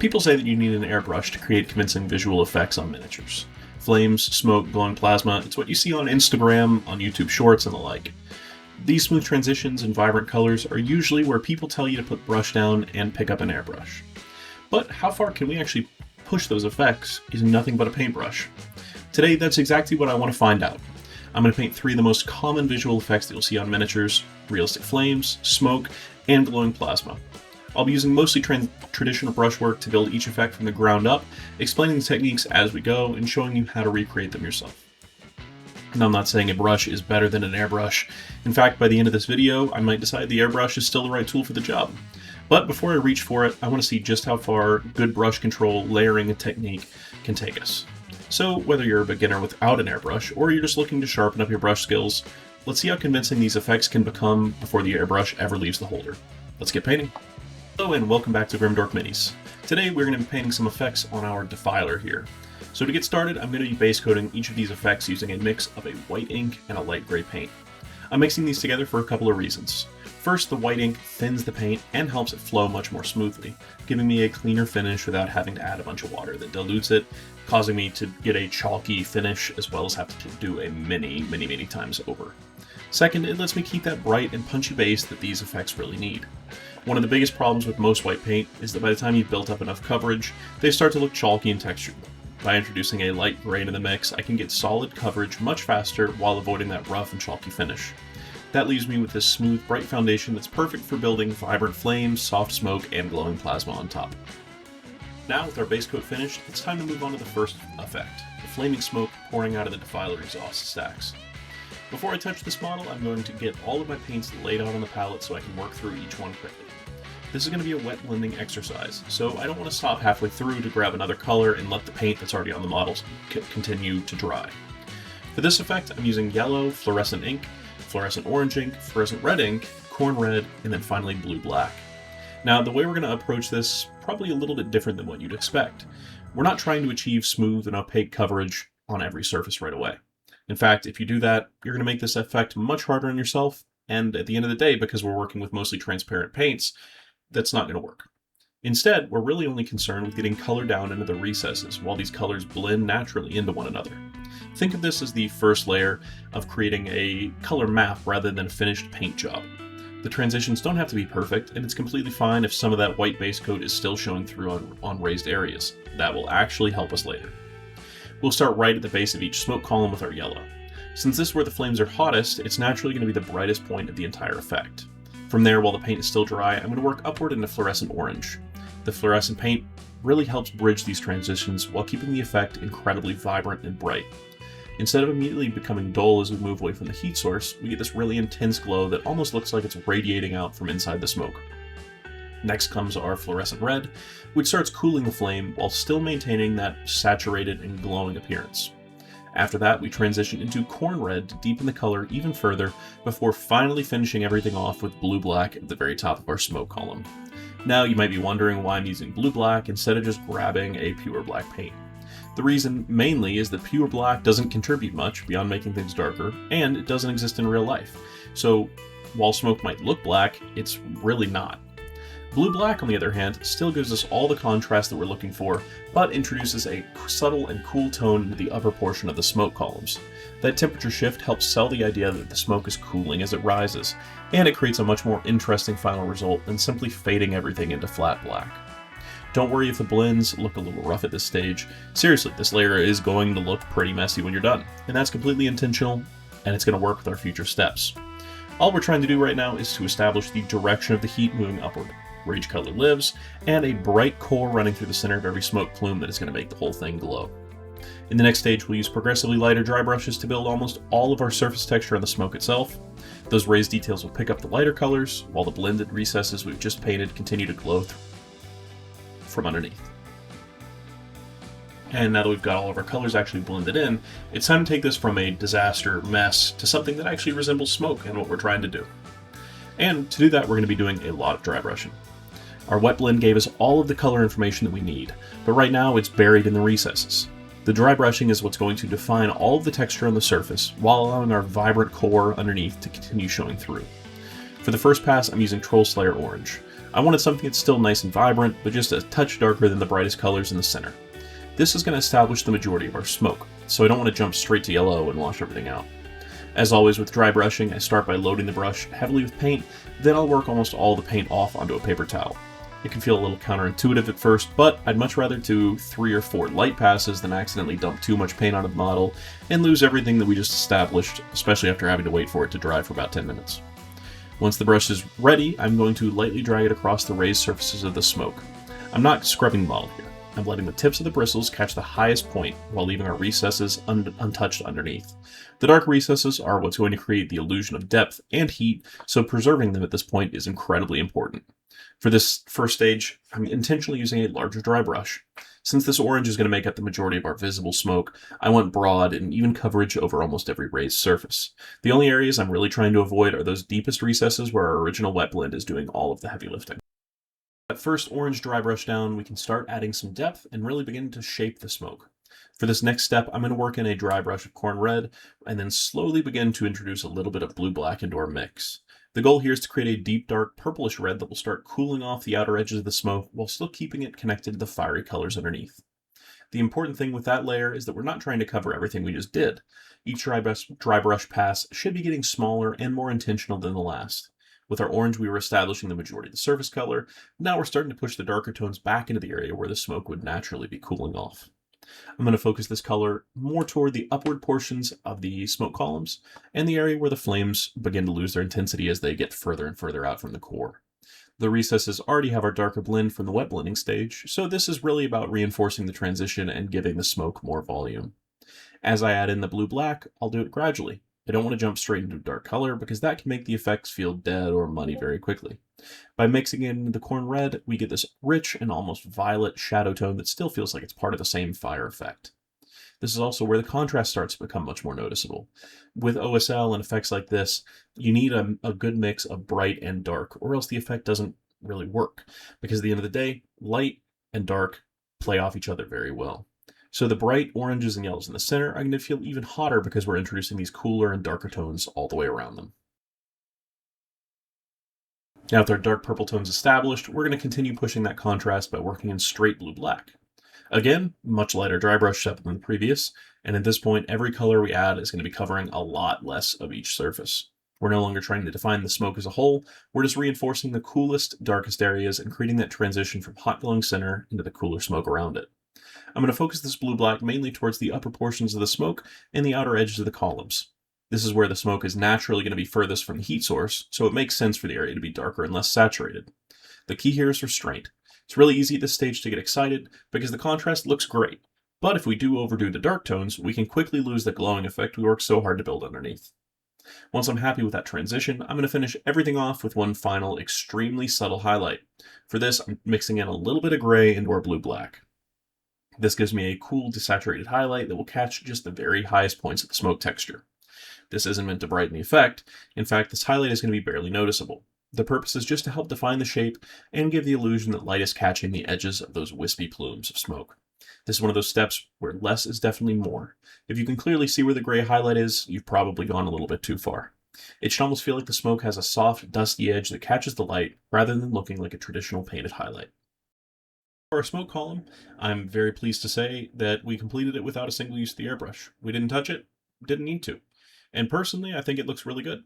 People say that you need an airbrush to create convincing visual effects on miniatures. Flames, smoke, glowing plasma, it's what you see on Instagram, on YouTube Shorts, and the like. These smooth transitions and vibrant colors are usually where people tell you to put brush down and pick up an airbrush. But how far can we actually push those effects using nothing but a paintbrush? Today, that's exactly what I want to find out. I'm going to paint 3 of the most common visual effects that you'll see on miniatures: realistic flames, smoke, and glowing plasma. I'll be using mostly traditional brushwork to build each effect from the ground up, explaining the techniques as we go, and showing you how to recreate them yourself. And I'm not saying a brush is better than an airbrush. In fact, by the end of this video, I might decide the airbrush is still the right tool for the job. But before I reach for it, I want to see just how far good brush control, layering, and technique can take us. So whether you're a beginner without an airbrush, or you're just looking to sharpen up your brush skills, let's see how convincing these effects can become before the airbrush ever leaves the holder. Let's get painting. Hello and welcome back to Grimdark Minis. Today we're going to be painting some effects on our Defiler here. So to get started, I'm going to be base coating each of these effects using a mix of a white ink and a light gray paint. I'm mixing these together for a couple of reasons. First, the white ink thins the paint and helps it flow much more smoothly, giving me a cleaner finish without having to add a bunch of water that dilutes it, causing me to get a chalky finish as well as have to do a many times over. Second, it lets me keep that bright and punchy base that these effects really need. One of the biggest problems with most white paint is that by the time you've built up enough coverage, they start to look chalky and textured. By introducing a light gray into the mix, I can get solid coverage much faster while avoiding that rough and chalky finish. That leaves me with this smooth, bright foundation that's perfect for building vibrant flames, soft smoke, and glowing plasma on top. Now, with our base coat finished, it's time to move on to the first effect, the flaming smoke pouring out of the Defiler exhaust stacks. Before I touch this model, I'm going to get all of my paints laid out on the palette so I can work through each one quickly. This is going to be a wet blending exercise, so I don't want to stop halfway through to grab another color and let the paint that's already on the models continue to dry. For this effect, I'm using yellow, fluorescent ink, fluorescent orange ink, fluorescent red ink, corn red, and then finally blue-black. Now, the way we're going to approach this is probably a little bit different than what you'd expect. We're not trying to achieve smooth and opaque coverage on every surface right away. In fact, if you do that, you're going to make this effect much harder on yourself, and at the end of the day, because we're working with mostly transparent paints, that's not going to work. Instead, we're really only concerned with getting color down into the recesses while these colors blend naturally into one another. Think of this as the first layer of creating a color map rather than a finished paint job. The transitions don't have to be perfect, and it's completely fine if some of that white base coat is still showing through on raised areas. That will actually help us later. We'll start right at the base of each smoke column with our yellow. Since this is where the flames are hottest, it's naturally going to be the brightest point of the entire effect. From there, while the paint is still dry, I'm going to work upward into fluorescent orange. The fluorescent paint really helps bridge these transitions while keeping the effect incredibly vibrant and bright. Instead of immediately becoming dull as we move away from the heat source, we get this really intense glow that almost looks like it's radiating out from inside the smoke. Next comes our fluorescent red, which starts cooling the flame while still maintaining that saturated and glowing appearance. After that, we transition into corn red to deepen the color even further before finally finishing everything off with blue-black at the very top of our smoke column. Now, you might be wondering why I'm using blue-black instead of just grabbing a pure black paint. The reason mainly is that pure black doesn't contribute much beyond making things darker, and it doesn't exist in real life. So, while smoke might look black, it's really not. Blue-black, on the other hand, still gives us all the contrast that we're looking for, but introduces a subtle and cool tone into the upper portion of the smoke columns. That temperature shift helps sell the idea that the smoke is cooling as it rises, and it creates a much more interesting final result than simply fading everything into flat black. Don't worry if the blends look a little rough at this stage. Seriously, this layer is going to look pretty messy when you're done, and that's completely intentional, and it's going to work with our future steps. All we're trying to do right now is to establish the direction of the heat moving upward, where each color lives, and a bright core running through the center of every smoke plume that is going to make the whole thing glow. In the next stage, we'll use progressively lighter dry brushes to build almost all of our surface texture on the smoke itself. Those raised details will pick up the lighter colors, while the blended recesses we've just painted continue to glow from underneath. And now that we've got all of our colors actually blended in, it's time to take this from a disaster mess to something that actually resembles smoke and what we're trying to do. And to do that, we're going to be doing a lot of dry brushing. Our wet blend gave us all of the color information that we need, but right now it's buried in the recesses. The dry brushing is what's going to define all of the texture on the surface, while allowing our vibrant core underneath to continue showing through. For the first pass, I'm using Troll Slayer Orange. I wanted something that's still nice and vibrant, but just a touch darker than the brightest colors in the center. This is going to establish the majority of our smoke, so I don't want to jump straight to yellow and wash everything out. As always with dry brushing, I start by loading the brush heavily with paint, then I'll work almost all the paint off onto a paper towel. It can feel a little counterintuitive at first, but I'd much rather do 3 or 4 light passes than accidentally dump too much paint onto the model and lose everything that we just established, especially after having to wait for it to dry for about 10 minutes. Once the brush is ready, I'm going to lightly drag it across the raised surfaces of the smoke. I'm not scrubbing the model here. I'm letting the tips of the bristles catch the highest point while leaving our recesses untouched underneath. The dark recesses are what's going to create the illusion of depth and heat, so preserving them at this point is incredibly important. For this first stage, I'm intentionally using a larger dry brush. Since this orange is going to make up the majority of our visible smoke, I want broad and even coverage over almost every raised surface. The only areas I'm really trying to avoid are those deepest recesses where our original wet blend is doing all of the heavy lifting. That first orange dry brush down, we can start adding some depth and really begin to shape the smoke. For this next step, I'm going to work in a dry brush of corn red and then slowly begin to introduce a little bit of blue-black into our mix. The goal here is to create a deep, dark, purplish red that will start cooling off the outer edges of the smoke while still keeping it connected to the fiery colors underneath. The important thing with that layer is that we're not trying to cover everything we just did. Each dry brush pass should be getting smaller and more intentional than the last. With our orange, we were establishing the majority of the surface color. Now we're starting to push the darker tones back into the area where the smoke would naturally be cooling off. I'm going to focus this color more toward the upward portions of the smoke columns and the area where the flames begin to lose their intensity as they get further and further out from the core. The recesses already have our darker blend from the wet blending stage, so this is really about reinforcing the transition and giving the smoke more volume. As I add in the blue-black, I'll do it gradually. I don't want to jump straight into a dark color because that can make the effects feel dead or muddy very quickly. By mixing it into the corn red, we get this rich and almost violet shadow tone that still feels like it's part of the same fire effect. This is also where the contrast starts to become much more noticeable. With OSL and effects like this, you need a good mix of bright and dark, or else the effect doesn't really work, because at the end of the day, light and dark play off each other very well. So the bright oranges and yellows in the center are going to feel even hotter because we're introducing these cooler and darker tones all the way around them. Now with our dark purple tones established, we're going to continue pushing that contrast by working in straight blue-black. Again, much lighter dry brush setup than the previous, and at this point every color we add is going to be covering a lot less of each surface. We're no longer trying to define the smoke as a whole, we're just reinforcing the coolest, darkest areas and creating that transition from hot glowing center into the cooler smoke around it. I'm going to focus this blue-black mainly towards the upper portions of the smoke and the outer edges of the columns. This is where the smoke is naturally going to be furthest from the heat source, so it makes sense for the area to be darker and less saturated. The key here is restraint. It's really easy at this stage to get excited because the contrast looks great, but if we do overdo the dark tones, we can quickly lose the glowing effect we worked so hard to build underneath. Once I'm happy with that transition, I'm going to finish everything off with one final extremely subtle highlight. For this, I'm mixing in a little bit of gray into our blue-black. This gives me a cool desaturated highlight that will catch just the very highest points of the smoke texture. This isn't meant to brighten the effect. In fact, this highlight is going to be barely noticeable. The purpose is just to help define the shape and give the illusion that light is catching the edges of those wispy plumes of smoke. This is one of those steps where less is definitely more. If you can clearly see where the gray highlight is, you've probably gone a little bit too far. It should almost feel like the smoke has a soft, dusty edge that catches the light rather than looking like a traditional painted highlight. For our smoke column, I'm very pleased to say that we completed it without a single use of the airbrush. We didn't touch it, didn't need to. And personally, I think it looks really good.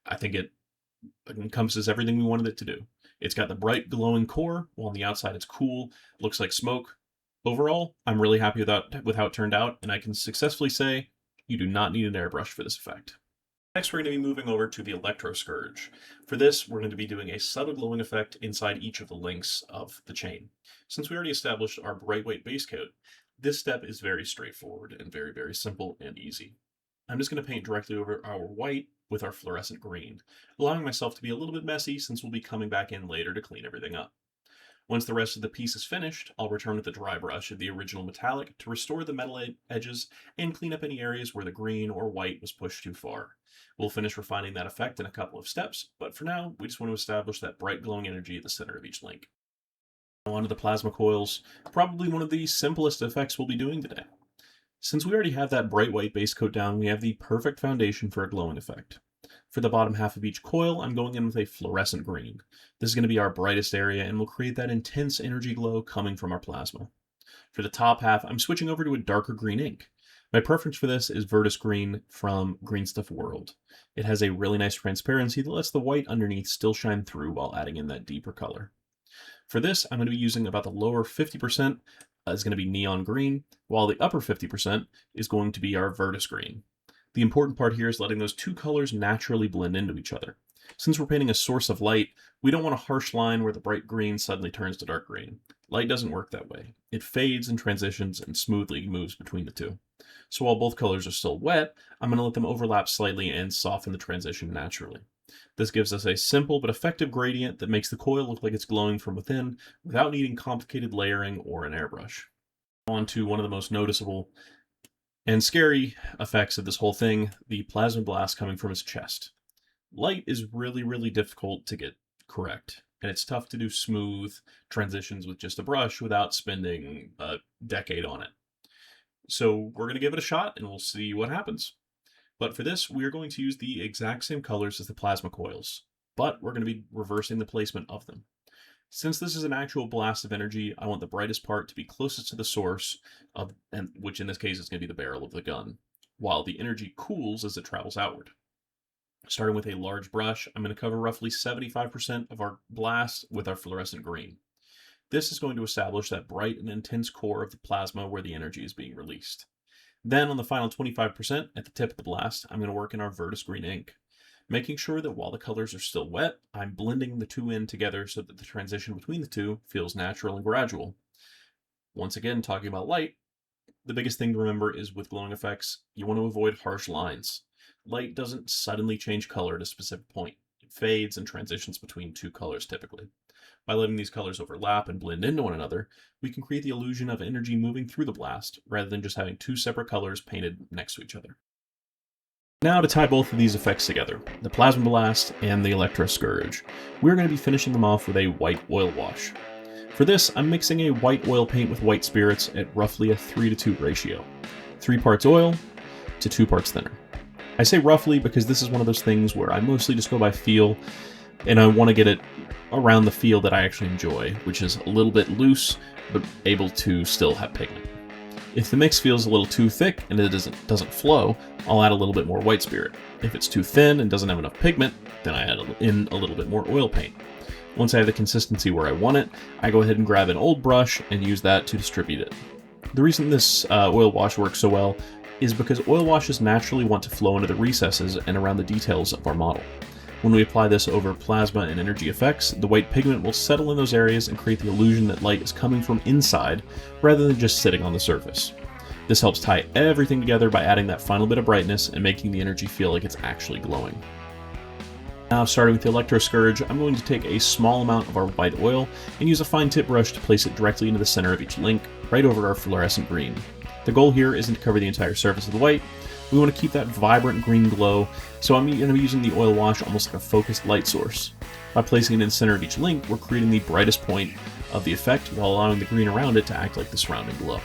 I think it encompasses everything we wanted it to do. It's got the bright glowing core, while on the outside it's cool, looks like smoke. Overall, I'm really happy with how it turned out, and I can successfully say you do not need an airbrush for this effect. Next, we're going to be moving over to the Electro Scourge. For this, we're going to be doing a subtle glowing effect inside each of the links of the chain. Since we already established our bright white base coat, this step is very straightforward and very, very simple and easy. I'm just going to paint directly over our white with our fluorescent green, allowing myself to be a little bit messy since we'll be coming back in later to clean everything up. Once the rest of the piece is finished, I'll return with the dry brush of the original metallic to restore the metal edges and clean up any areas where the green or white was pushed too far. We'll finish refining that effect in a couple of steps, but for now, we just want to establish that bright glowing energy at the center of each link. Now onto the plasma coils, probably one of the simplest effects we'll be doing today. Since we already have that bright white base coat down, we have the perfect foundation for a glowing effect. For the bottom half of each coil, I'm going in with a fluorescent green. This is going to be our brightest area and will create that intense energy glow coming from our plasma. For the top half, I'm switching over to a darker green ink. My preference for this is Virtus Green from Green Stuff World. It has a really nice transparency that lets the white underneath still shine through while adding in that deeper color. For this, I'm going to be using about the lower 50% is going to be neon green, while the upper 50% is going to be our Virtus Green. The important part here is letting those two colors naturally blend into each other. Since we're painting a source of light, we don't want a harsh line where the bright green suddenly turns to dark green. Light doesn't work that way. It fades and transitions and smoothly moves between the two. So while both colors are still wet, I'm going to let them overlap slightly and soften the transition naturally. This gives us a simple but effective gradient that makes the coil look like it's glowing from within without needing complicated layering or an airbrush. On to one of the most noticeable and scary effects of this whole thing, the plasma blast coming from his chest. Light is really difficult to get correct, and it's tough to do smooth transitions with just a brush without spending a decade on it. So we're going to give it a shot and we'll see what happens. But for this, we're going to use the exact same colors as the plasma coils, but we're going to be reversing the placement of them. Since this is an actual blast of energy, I want the brightest part to be closest to the source, which in this case is going to be the barrel of the gun, while the energy cools as it travels outward. Starting with a large brush, I'm going to cover roughly 75% of our blast with our fluorescent green. This is going to establish that bright and intense core of the plasma where the energy is being released. Then on the final 25% at the tip of the blast, I'm going to work in our Virtus Green ink, making sure that while the colors are still wet, I'm blending the two in together so that the transition between the two feels natural and gradual. Once again, talking about light, the biggest thing to remember is with glowing effects, you want to avoid harsh lines. Light doesn't suddenly change color at a specific point. It fades and transitions between two colors typically. By letting these colors overlap and blend into one another, we can create the illusion of energy moving through the blast, rather than just having two separate colors painted next to each other. Now to tie both of these effects together, the Plasma Blast and the Electro Scourge, we're going to be finishing them off with a white oil wash. For this, I'm mixing a white oil paint with white spirits at roughly a 3:2 ratio. 3 parts oil to 2 parts thinner. I say roughly because this is one of those things where I mostly just go by feel, and I want to get it around the feel that I actually enjoy, which is a little bit loose, but able to still have pigment. If the mix feels a little too thick and it doesn't flow, I'll add a little bit more white spirit. If it's too thin and doesn't have enough pigment, then I add in a little bit more oil paint. Once I have the consistency where I want it, I go ahead and grab an old brush and use that to distribute it. The reason this oil wash works so well is because oil washes naturally want to flow into the recesses and around the details of our model. When we apply this over plasma and energy effects, the white pigment will settle in those areas and create the illusion that light is coming from inside rather than just sitting on the surface. This helps tie everything together by adding that final bit of brightness and making the energy feel like it's actually glowing. Now, starting with the Electro Scourge, I'm going to take a small amount of our white oil and use a fine tip brush to place it directly into the center of each link, right over our fluorescent green. The goal here isn't to cover the entire surface of the white. We want to keep that vibrant green glow, so I'm going to be using the oil wash almost like a focused light source. By placing it in the center of each link, we're creating the brightest point of the effect while allowing the green around it to act like the surrounding glow.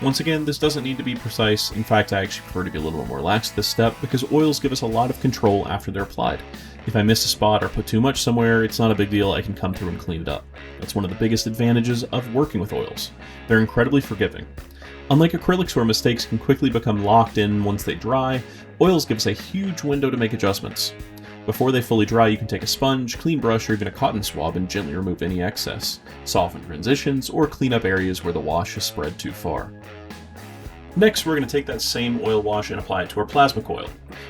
Once again, this doesn't need to be precise. In fact, I actually prefer to be a little bit more relaxed at this step because oils give us a lot of control after they're applied. If I miss a spot or put too much somewhere, it's not a big deal. I can come through and clean it up. That's one of the biggest advantages of working with oils. They're incredibly forgiving. Unlike acrylics where mistakes can quickly become locked in once they dry, oils give us a huge window to make adjustments. Before they fully dry, you can take a sponge, clean brush, or even a cotton swab and gently remove any excess, soften transitions, or clean up areas where the wash has spread too far. Next, we're going to take that same oil wash and apply it to our plasma coil.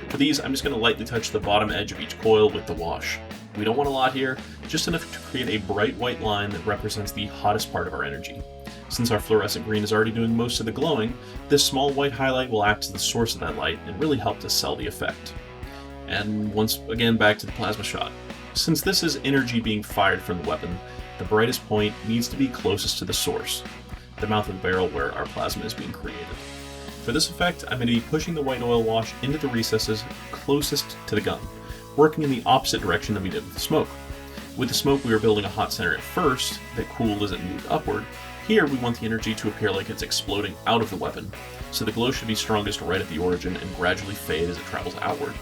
For these, I'm just going to lightly touch the bottom edge of each coil with the wash. We don't want a lot here, just enough to create a bright white line that represents the hottest part of our energy. Since our fluorescent green is already doing most of the glowing, this small white highlight will act as the source of that light and really help to sell the effect. And once again, back to the plasma shot. Since this is energy being fired from the weapon, the brightest point needs to be closest to the source, the mouth of the barrel where our plasma is being created. For this effect, I'm going to be pushing the white oil wash into the recesses closest to the gun, working in the opposite direction that we did with the smoke. With the smoke, we were building a hot center at first that cooled as it moved upward. Here, we want the energy to appear like it's exploding out of the weapon, so the glow should be strongest right at the origin and gradually fade as it travels outward.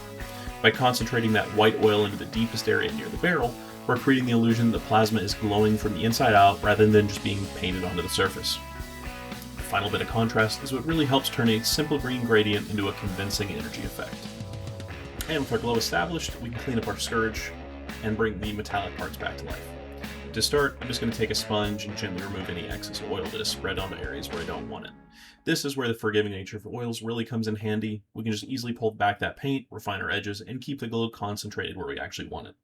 By concentrating that white oil into the deepest area near the barrel, we're creating the illusion that the plasma is glowing from the inside out rather than just being painted onto the surface. The final bit of contrast is what really helps turn a simple green gradient into a convincing energy effect. And with our glow established, we can clean up our scourge and bring the metallic parts back to life. To start, I'm just going to take a sponge and gently remove any excess oil that is spread onto areas where I don't want it. This is where the forgiving nature of oils really comes in handy. We can just easily pull back that paint, refine our edges, and keep the glow concentrated where we actually want it.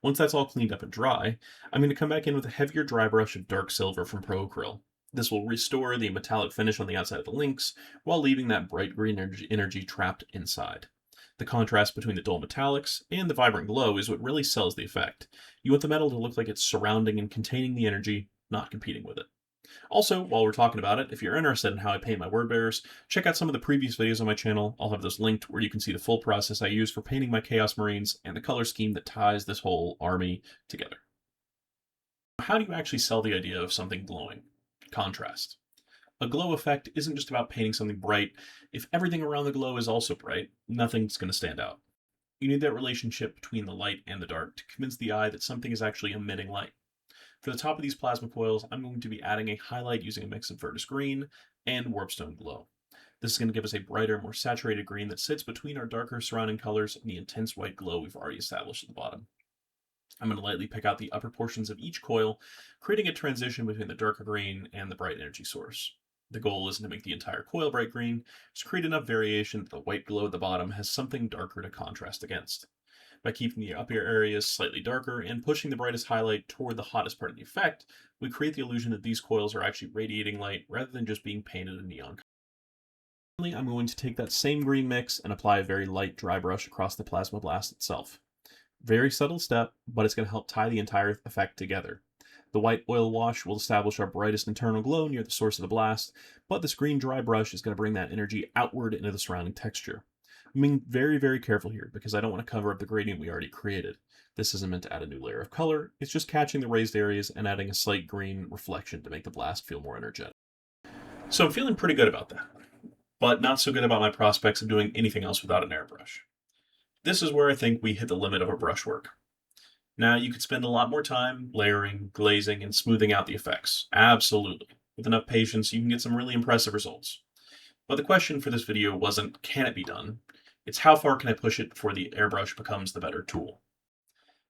Once that's all cleaned up and dry, I'm going to come back in with a heavier dry brush of dark silver from Pro Acryl. This will restore the metallic finish on the outside of the links, while leaving that bright green energy trapped inside. The contrast between the dull metallics and the vibrant glow is what really sells the effect. You want the metal to look like it's surrounding and containing the energy, not competing with it. Also, while we're talking about it, if you're interested in how I paint my word bearers, check out some of the previous videos on my channel. I'll have those linked where you can see the full process I use for painting my Chaos Marines and the color scheme that ties this whole army together. How do you actually sell the idea of something glowing? Contrast. A glow effect isn't just about painting something bright. If everything around the glow is also bright, nothing's going to stand out. You need that relationship between the light and the dark to convince the eye that something is actually emitting light. For the top of these plasma coils, I'm going to be adding a highlight using a mix of Virtus Green and Warpstone Glow. This is going to give us a brighter, more saturated green that sits between our darker surrounding colors and the intense white glow we've already established at the bottom. I'm going to lightly pick out the upper portions of each coil, creating a transition between the darker green and the bright energy source. The goal isn't to make the entire coil bright green, just create enough variation that the white glow at the bottom has something darker to contrast against. By keeping the upper areas slightly darker and pushing the brightest highlight toward the hottest part of the effect, we create the illusion that these coils are actually radiating light rather than just being painted in neon color. Finally, I'm going to take that same green mix and apply a very light dry brush across the plasma blast itself. Very subtle step, but it's going to help tie the entire effect together. The white oil wash will establish our brightest internal glow near the source of the blast, but this green dry brush is going to bring that energy outward into the surrounding texture. I'm being very, very careful here because I don't want to cover up the gradient we already created. This isn't meant to add a new layer of color, it's just catching the raised areas and adding a slight green reflection to make the blast feel more energetic. So I'm feeling pretty good about that, but not so good about my prospects of doing anything else without an airbrush. This is where I think we hit the limit of our brushwork. Now, you could spend a lot more time layering, glazing, and smoothing out the effects. Absolutely. With enough patience, you can get some really impressive results. But the question for this video wasn't, can it be done? It's how far can I push it before the airbrush becomes the better tool?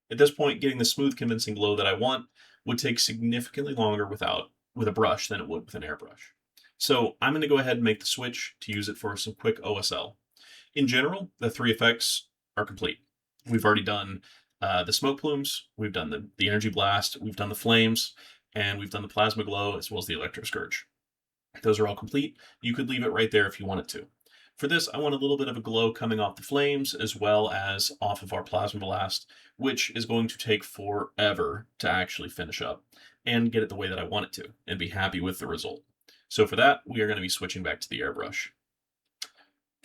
At this point, getting the smooth, convincing glow that I want would take significantly longer with a brush than it would with an airbrush. So I'm going to go ahead and make the switch to use it for some quick OSL. In general, the three effects are complete. We've already done the smoke plumes, we've done the energy blast, we've done the flames, and we've done the plasma glow as well as the Electro Scourge. Those are all complete. You could leave it right there if you wanted to. For this, I want a little bit of a glow coming off the flames as well as off of our plasma blast, which is going to take forever to actually finish up and get it the way that I want it to and be happy with the result. So for that, we are going to be switching back to the airbrush.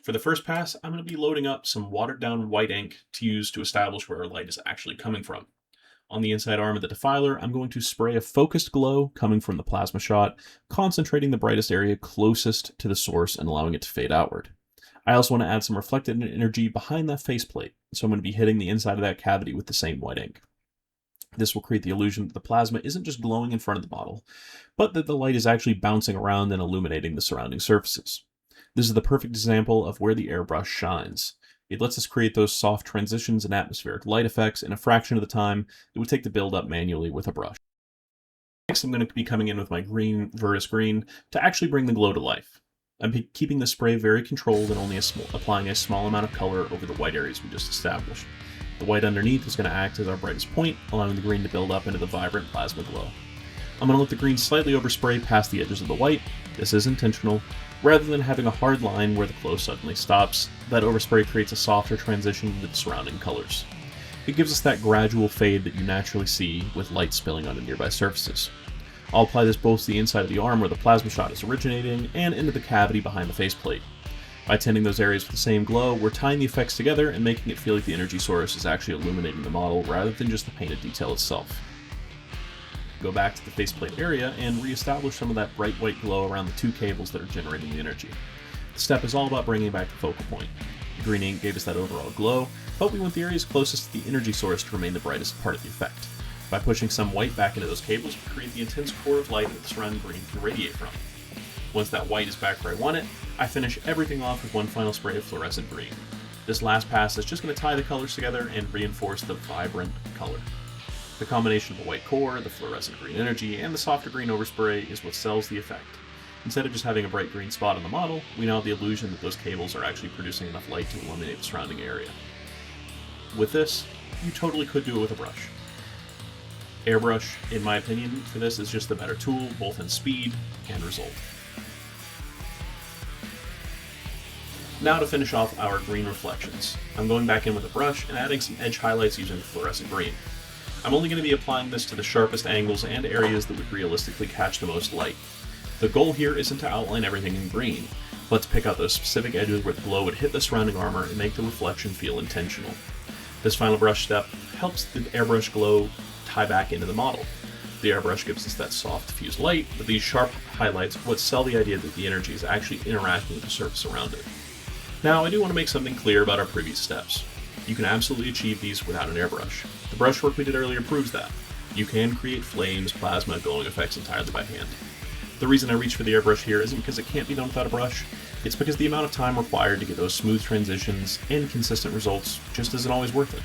For the first pass, I'm going to be loading up some watered down white ink to use to establish where our light is actually coming from. On the inside arm of the Defiler, I'm going to spray a focused glow coming from the plasma shot, concentrating the brightest area closest to the source and allowing it to fade outward. I also want to add some reflected energy behind that faceplate, so I'm going to be hitting the inside of that cavity with the same white ink. This will create the illusion that the plasma isn't just glowing in front of the bottle, but that the light is actually bouncing around and illuminating the surrounding surfaces. This is the perfect example of where the airbrush shines. It lets us create those soft transitions and atmospheric light effects in a fraction of the time it would take to build up manually with a brush. Next, I'm going to be coming in with my green Virtus Green to actually bring the glow to life. I'm keeping the spray very controlled and only applying a small amount of color over the white areas we just established. The white underneath is going to act as our brightest point, allowing the green to build up into the vibrant plasma glow. I'm going to let the green slightly overspray past the edges of the white. This is intentional. Rather than having a hard line where the glow suddenly stops, that overspray creates a softer transition into the surrounding colors. It gives us that gradual fade that you naturally see with light spilling onto nearby surfaces. I'll apply this both to the inside of the arm where the plasma shot is originating and into the cavity behind the faceplate. By tinting those areas with the same glow, we're tying the effects together and making it feel like the energy source is actually illuminating the model rather than just the painted detail itself. Go back to the faceplate area and re-establish some of that bright white glow around the two cables that are generating the energy. The step is all about bringing back the focal point. The green ink gave us that overall glow, but we want the areas closest to the energy source to remain the brightest part of the effect. By pushing some white back into those cables, we create the intense core of light that the surrounding green can radiate from. Once that white is back where I want it, I finish everything off with one final spray of fluorescent green. This last pass is just going to tie the colors together and reinforce the vibrant color. The combination of the white core, the fluorescent green energy, and the softer green overspray is what sells the effect. Instead of just having a bright green spot on the model, we now have the illusion that those cables are actually producing enough light to illuminate the surrounding area. With this, you totally could do it with a brush. Airbrush, in my opinion, for this is just the better tool, both in speed and result. Now to finish off our green reflections. I'm going back in with a brush and adding some edge highlights using fluorescent green. I'm only going to be applying this to the sharpest angles and areas that would realistically catch the most light. The goal here isn't to outline everything in green, but to pick out those specific edges where the glow would hit the surrounding armor and make the reflection feel intentional. This final brush step helps the airbrush glow tie back into the model. The airbrush gives us that soft diffused light, but these sharp highlights what sell the idea that the energy is actually interacting with the surface around it. Now, I do want to make something clear about our previous steps. You can absolutely achieve these without an airbrush. The brushwork we did earlier proves that. You can create flames, plasma, glowing effects entirely by hand. The reason I reach for the airbrush here isn't because it can't be done without a brush, it's because the amount of time required to get those smooth transitions and consistent results just isn't always worth it.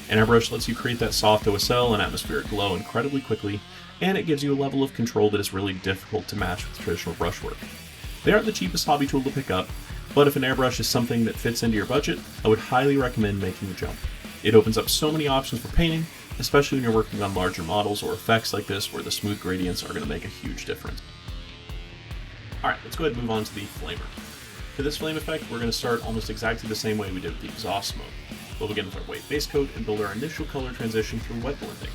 An airbrush lets you create that soft OSL and atmospheric glow incredibly quickly, and it gives you a level of control that is really difficult to match with traditional brushwork. They aren't the cheapest hobby tool to pick up, but if an airbrush is something that fits into your budget, I would highly recommend making the jump. It opens up so many options for painting, especially when you're working on larger models or effects like this where the smooth gradients are going to make a huge difference. Alright, let's go ahead and move on to the flamer. For this flame effect, we're going to start almost exactly the same way we did with the exhaust smoke. We'll begin with our white base coat and build our initial color transition through wet blending.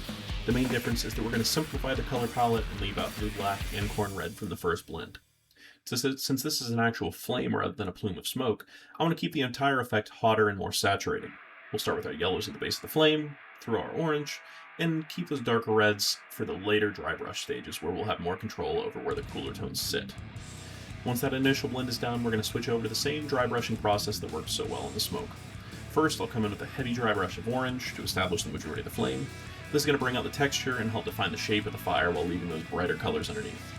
The main difference is that we're going to simplify the color palette and leave out blue, black, and corn red from the first blend. Since this is an actual flame rather than a plume of smoke, I want to keep the entire effect hotter and more saturated. We'll start with our yellows at the base of the flame, through our orange, and keep those darker reds for the later dry brush stages where we'll have more control over where the cooler tones sit. Once that initial blend is done, we're going to switch over to the same dry brushing process that works so well in the smoke. First, I'll come in with a heavy dry brush of orange to establish the majority of the flame. This is going to bring out the texture and help define the shape of the fire while leaving those brighter colors underneath.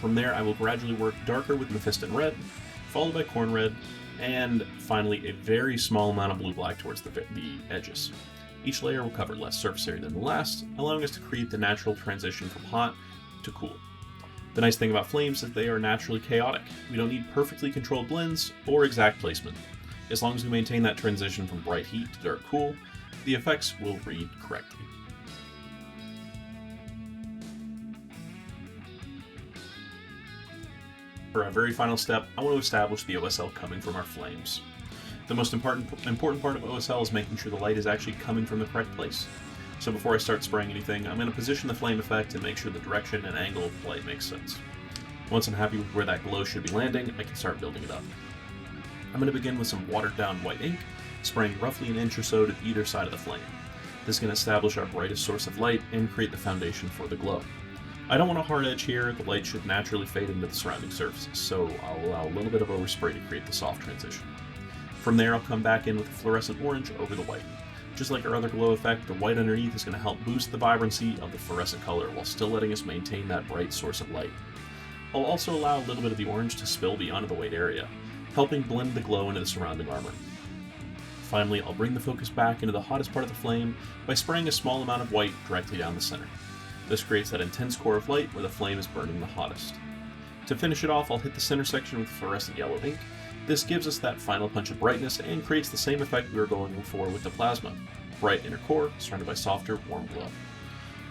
From there, I will gradually work darker with Mephiston red, followed by corn red, and finally a very small amount of blue-black towards the edges. Each layer will cover less surface area than the last, allowing us to create the natural transition from hot to cool. The nice thing about flames is they are naturally chaotic. We don't need perfectly controlled blends or exact placement. As long as we maintain that transition from bright heat to dark cool, the effects will read correctly. For our very final step, I want to establish the OSL coming from our flames. The most important part of OSL is making sure the light is actually coming from the correct place. So before I start spraying anything, I'm going to position the flame effect and make sure the direction and angle of the light makes sense. Once I'm happy with where that glow should be landing, I can start building it up. I'm going to begin with some watered down white ink, spraying roughly an inch or so to either side of the flame. This is going to establish our brightest source of light and create the foundation for the glow. I don't want a hard edge here, the light should naturally fade into the surrounding surfaces, so I'll allow a little bit of overspray to create the soft transition. From there, I'll come back in with a fluorescent orange over the white. Just like our other glow effect, the white underneath is going to help boost the vibrancy of the fluorescent color while still letting us maintain that bright source of light. I'll also allow a little bit of the orange to spill beyond the white area, helping blend the glow into the surrounding armor. Finally, I'll bring the focus back into the hottest part of the flame by spraying a small amount of white directly down the center. This creates that intense core of light where the flame is burning the hottest. To finish it off, I'll hit the center section with fluorescent yellow ink. This gives us that final punch of brightness and creates the same effect we were going for with the plasma. Bright inner core, surrounded by softer, warm glow.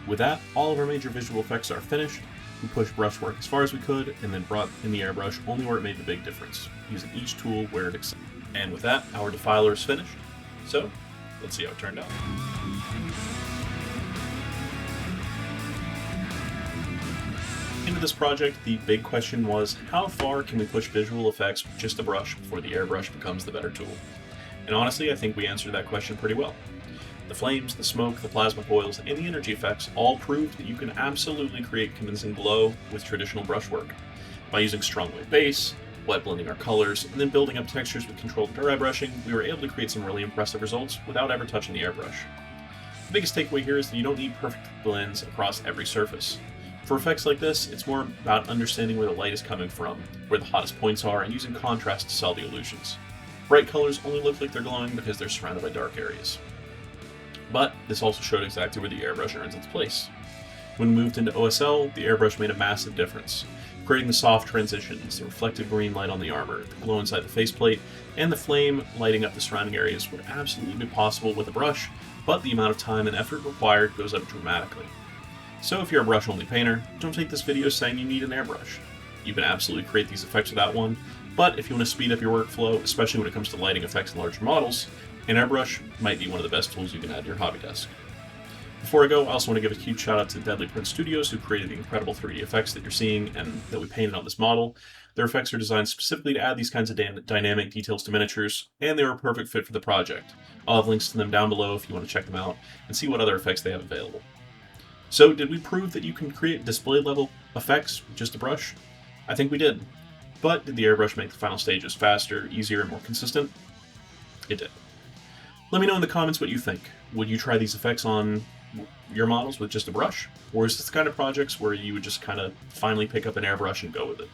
With that, all of our major visual effects are finished. We pushed brushwork as far as we could, and then brought in the airbrush only where it made the big difference, using each tool where it excelled. And with that, our defiler is finished. So, let's see how it turned out. Into this project, the big question was, how far can we push visual effects with just a brush before the airbrush becomes the better tool? And honestly, I think we answered that question pretty well. The flames, the smoke, the plasma coils, and the energy effects all proved that you can absolutely create convincing glow with traditional brushwork. By using strong white base, wet blending our colors, and then building up textures with controlled dry brushing, we were able to create some really impressive results without ever touching the airbrush. The biggest takeaway here is that you don't need perfect blends across every surface. For effects like this, it's more about understanding where the light is coming from, where the hottest points are, and using contrast to sell the illusions. Bright colors only look like they're glowing because they're surrounded by dark areas. But this also showed exactly where the airbrush earns its place. When we moved into OSL, the airbrush made a massive difference, creating the soft transitions, the reflected green light on the armor, the glow inside the faceplate, and the flame lighting up the surrounding areas would absolutely be possible with a brush, but the amount of time and effort required goes up dramatically. So if you're a brush-only painter, don't take this video saying you need an airbrush. You can absolutely create these effects without one, but if you want to speed up your workflow, especially when it comes to lighting effects in larger models, an airbrush might be one of the best tools you can add to your hobby desk. Before I go, I also want to give a huge shout out to Deadly Print Studios, who created the incredible 3D effects that you're seeing and that we painted on this model. Their effects are designed specifically to add these kinds of dynamic details to miniatures, and they were a perfect fit for the project. I'll have links to them down below if you want to check them out and see what other effects they have available. So, did we prove that you can create display level effects with just a brush? I think we did. But did the airbrush make the final stages faster, easier, and more consistent? It did. Let me know in the comments what you think. Would you try these effects on your models with just a brush? Or is this the kind of projects where you would just kind of finally pick up an airbrush and go with it?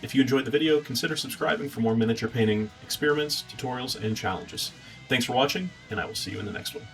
If you enjoyed the video, consider subscribing for more miniature painting experiments, tutorials, and challenges. Thanks for watching, and I will see you in the next one.